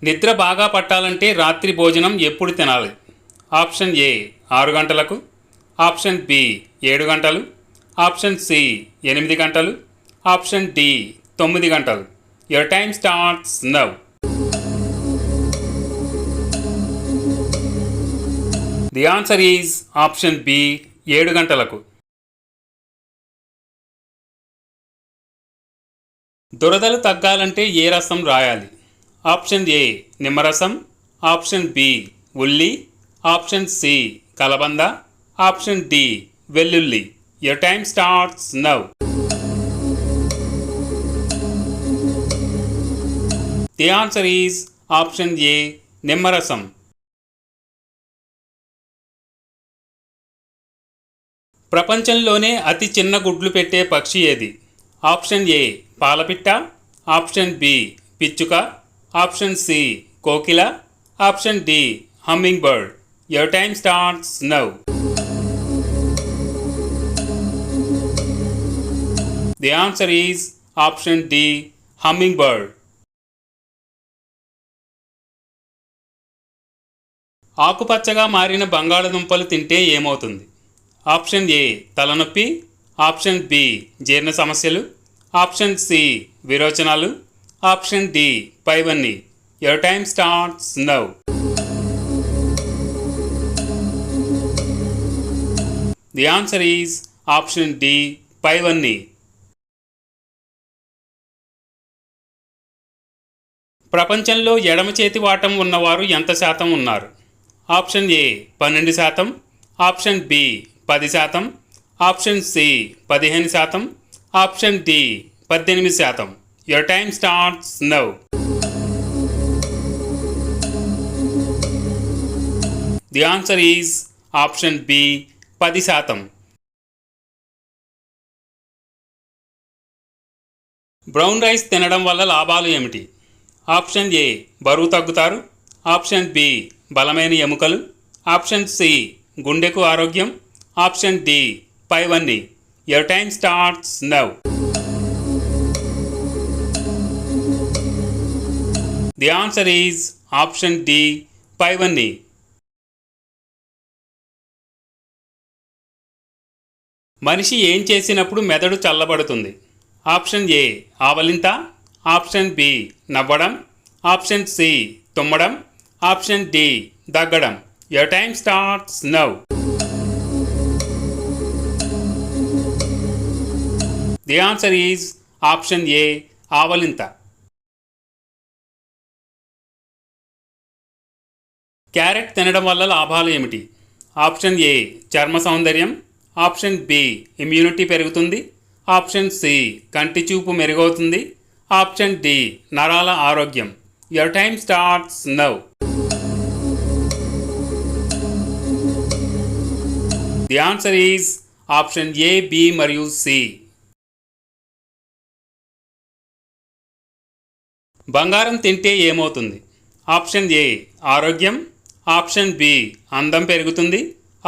నిద్ర బాగా పట్టాలంటే రాత్రి భోజనం ఎప్పుడు తినాలి? ఆప్షన్ ఏ 6 గంటలకు, ఆప్షన్ బి 7 గంటలు, ఆప్షన్ సి 8 గంటలు, ఆప్షన్ డి 9 గంటలు. Your time starts now. The answer is option B 7 గంటలకు. దురదలు తగ్గాలంటే ఏ రసం రాయాలి? ఆప్షన్ ఏ నిమ్మరసం, ఆప్షన్ బి ఉల్లి, ఆప్షన్ సి కలబంద, ఆప్షన్ డి వెల్లుల్లి. Your time starts now. The answer is option A నిమ్మరసం. ప్రపంచంలోనే అతి చిన్న గుడ్లు పెట్టే పక్షి ఏది? ఆప్షన్ ఏ పాలపిట్ట, ఆప్షన్ బి పిచ్చుక, ఆప్షన్ సి కోకిల, option D hummingbird. Your time starts now. The answer is option D hummingbird. ఆకుపచ్చగా మారిన బంగాళదుంపలు తింటే ఏమవుతుంది? ఆప్షన్ ఏ తలనొప్పి, ఆప్షన్ బి జీర్ణ సమస్యలు, ఆప్షన్ సి విరోచనాలు, ఆప్షన్ డి పైవన్నీ. Your time starts now. The answer is option D పైవన్నీ. ప్రపంచంలో ఎడమ చేతి వాటం ఉన్నవారు ఎంత శాతం ఉన్నారు? Option A 12%, option B 10%, option C 15%, option D 18%. Your time starts now. The answer is option B 10%. Brown rice తినడం వల్ల లాభాలు ఏమిటి? ఆప్షన్ ఏ బరువు తగ్గుతారు, ఆప్షన్ బి బలమైన ఎముకలు, ఆప్షన్ సి గుండెకు ఆరోగ్యం, ఆప్షన్ డి పైవన్నీ. Your time starts now. The answer is option D పైవన్నీ. మనిషి ఏం చేసినప్పుడు మెదడు చల్లబడుతుంది? ఆప్షన్ ఏ ఆవలింత, ఆప్షన్ బి నవ్వడం, ఆప్షన్ సి తుమ్మడం, ఆప్షన్ డి దగ్గడం. Your time starts now. The answer is option A ఆవలింత. క్యారెట్ తినడం వల్ల లాభాలు ఏమిటి? ఆప్షన్ ఏ చర్మ సౌందర్యం, ఆప్షన్ బి ఇమ్యూనిటీ పెరుగుతుంది, ఆప్షన్ సి కంటి చూపు మెరుగవుతుంది, ఆప్షన్ డి నరాల ఆరోగ్యం. Your time starts now. The answer is option A, B మరియు సి. బంగారం తింటే ఏమవుతుంది? ఆప్షన్ ఏ ఆరోగ్యం, ఆప్షన్ బి అందం పెరుగుతుంది,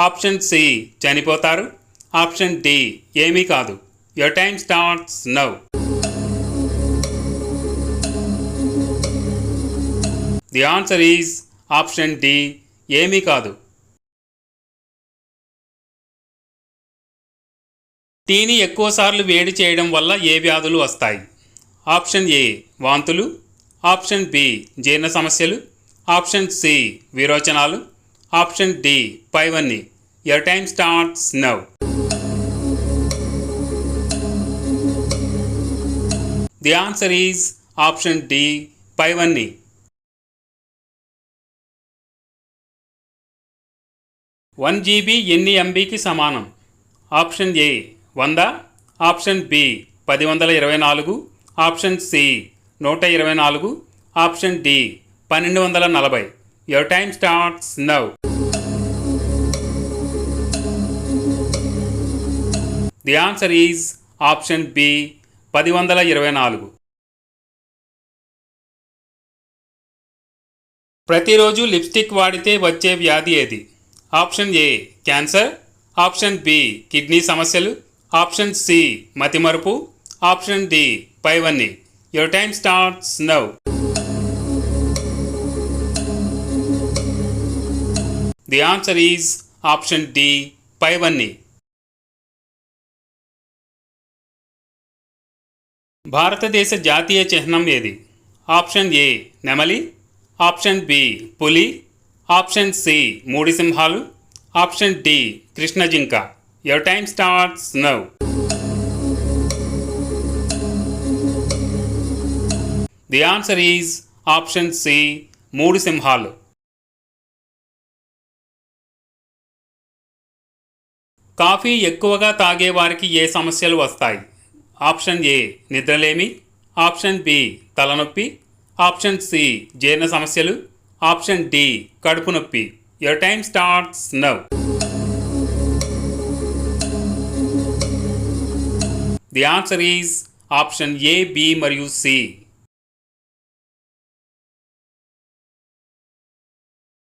ఆప్షన్ సి చనిపోతారు, ఆప్షన్ డి ఏమీ కాదు. Your time starts now. The answer is option D ఏమీ కాదు. టీని ఎక్కువసార్లు వేడి చేయడం వల్ల ఏ వ్యాధులు వస్తాయి? ఆప్షన్ ఏ వాంతులు, ఆప్షన్ బి జీర్ణ సమస్యలు, ఆప్షన్ సి విరోచనాలు, ఆప్షన్ డి పైవన్నీ. Your time starts now. The answer is option D పైవన్నీ. వన్ జీబీ ఎన్ని ఎంబీకి సమానం? Option A 100, option B 1024, option C 124, option D 1240. Your time starts now. The answer is option B 1024. ప్రతిరోజు lipstick వాడితే వచ్చే వ్యాధి ఏది? Option A cancer, option B kidney సమస్యలు, ఆప్షన్ సి మతిమరుపు, ఆప్షన్ డి పైవన్నీ. Your time starts now. The answer is option D పైవన్నీ. భారతదేశ జాతీయ చిహ్నం ఏది? ఆప్షన్ ఏ నెమలి, ఆప్షన్ బి పులి, ఆప్షన్ సి మూడు సింహాలు, ఆప్షన్ డి కృష్ణ జింక. Your time starts now. The answer is option C మూడు సింహాలు. కాఫీ ఎక్కువగా తాగే వారికి ఏ సమస్యలు వస్తాయి? ఆప్షన్ ఏ నిద్రలేమి, ఆప్షన్ బి తలనొప్పి, ఆప్షన్ సి జీర్ణ సమస్యలు, ఆప్షన్ డి కడుపు నొప్పి. Your time starts now. The answer is option A, B మరియు సి.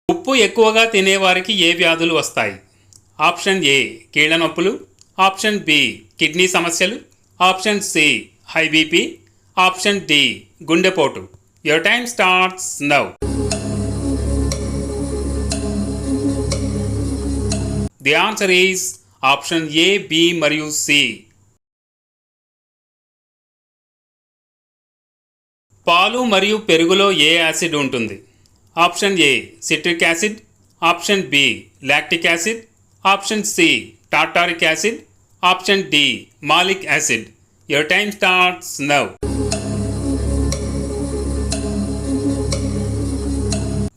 ఉప్పు ఎక్కువగా తినేవారికి ఏ వ్యాధులు వస్తాయి? ఆప్షన్ ఏ కీళ్ళ నొప్పులు, ఆప్షన్ బి కిడ్నీ సమస్యలు, option C high BP, option D గుండెపోటు. Your time starts now. The answer is option A, B మరియు సి. పాలు మరియు పెరుగులో ఏ యాసిడ్ ఉంటుంది? Option A citric acid, option B lactic acid, option C tartaric acid, option D malic acid. Your time starts now.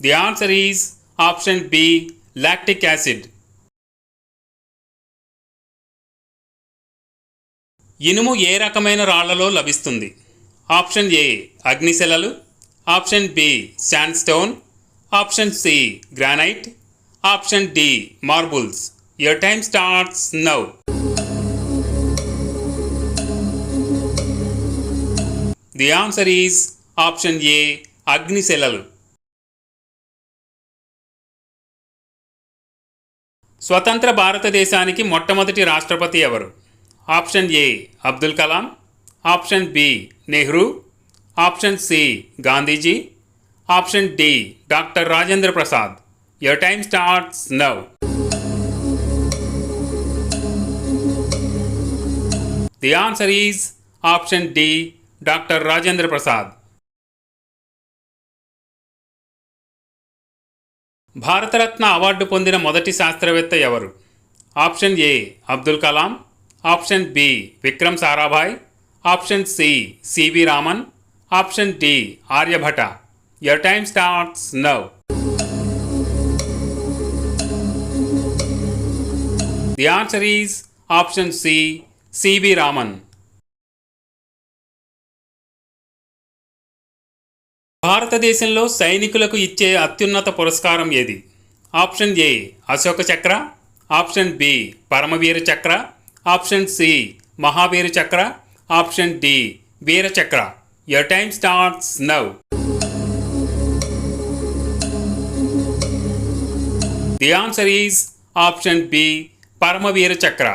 The answer is option B lactic acid. ఇనుము ఏ రకమైన రాళ్లలో లభిస్తుంది? ఆప్షన్ ఏ అగ్నిశిలలు, option B sand stone, option C granite, option D marbles. Your time starts now. The answer is option A అగ్నిశిలలు. స్వతంత్ర భారతదేశానికి మొట్టమొదటి రాష్ట్రపతి ఎవరు? Option A Abdul Kalam, option B Nehru, option C Gandhiji, option D doctor Rajendra Prasad. Your time starts now. The answer is option D doctor Rajendra Prasad. Bharat Ratna award పొందిన మొదటి శాస్త్రవేత్త ఎవరు? Option A Abdul Kalam, option B Vikram Sarabhai, option C CV Raman, option D Aryabhata. Your time starts now. The answer is option C CV Raman. భారతదేశంలో సైనికులకు ఇచ్చే అత్యున్నత పురస్కారం ఏది? ఆప్షన్ ఏ అశోక చక్ర, ఆప్షన్ బి పరమవీర చక్ర, ఆప్షన్ సి మహావీర చక్ర, option D Vir Chakra. Your time starts now. The answer is option B Param Vir చక్ర.